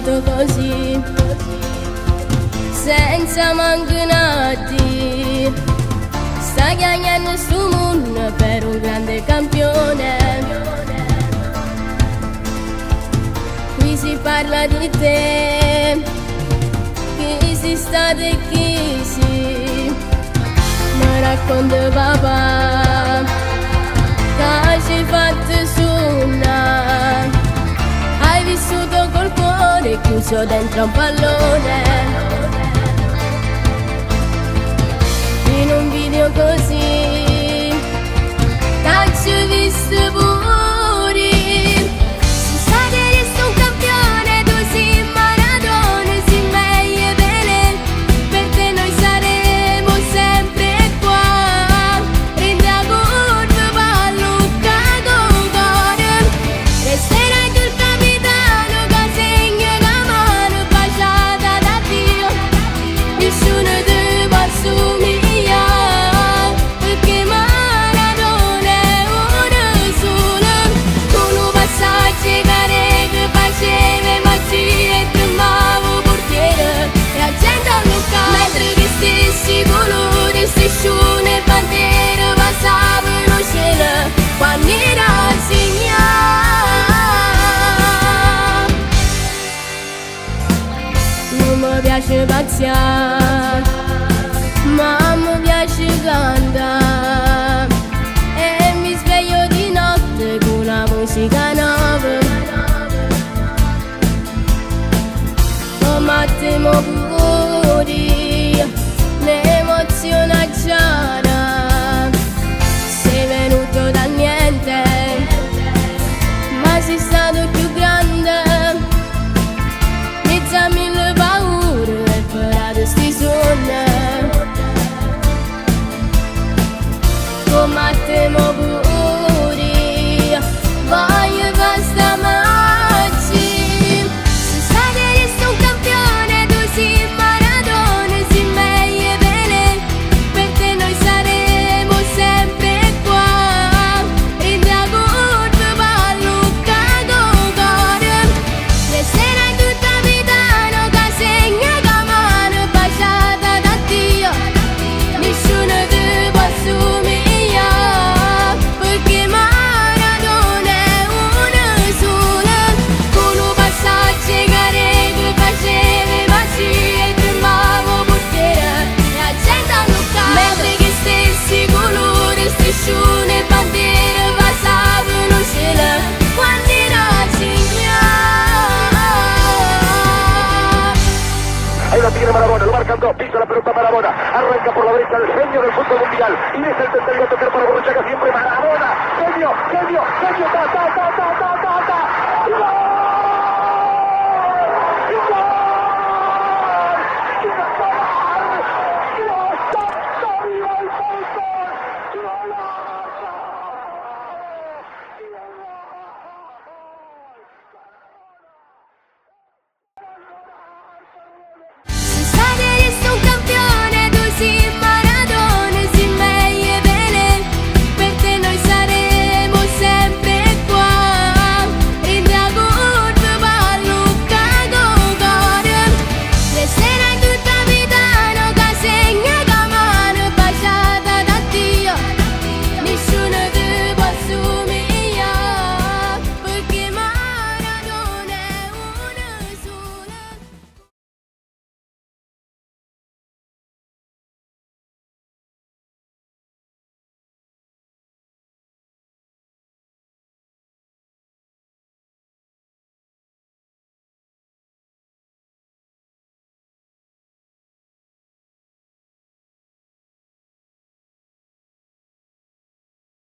passato così, senza mancanati. Sta chiamando sto mondo per un grande campione. Qui si parla di te, chi si sta e chi si. Mi racconta papà che ci hai fatto suonare. Hai vissuto col cuore chiuso dentro un pallone. In un video così t'ho visto pure. Se sai che sei un campione, tu sei Maradona, sei meglio Pelé. Per te noi saremo sempre qua. Prendi a curva, ballo, cago cuore. Resterai tu il capitano che segna la mano baciata da Dio. Nessuno ti può assumere. Striscione e bandiere passavano cielo quando era segnato. Non mi piace pazziare, ma mi piace cantare. E mi sveglio di notte con una musica nuova. Come a te mo pure l'emozione aggiara. Sei venuto da niente, ma sei stato più grande. Mezza mille paure e per sti sogni. Come a te mo pure voglio questa magia. Se sai che sei un campione, tu sei Maradona, sei meglio Pelé. Per te noi saremo sempre qua. Prendi a curva, ballo, cago cuore. Resterai tu capitano che segna la mano baciata da Dio. Nessuno ti può assumere. Perché Maradona è una sola. Con un passaggio che faceva magia e tremavo portiere e la gente a Luca. Mentre che stessi colori, striscione e bandiere passavano cielo quando era segnato. Ahí lo tiene Maradona, lo marcan dos, pisa la pelota Maradona, arranca por la derecha el genio del fútbol mundial, y es el tercero a tocar para Borruchaga siempre Maradona, genio, ta, ta, ta, ta, ta, ta, ta, ¡gol!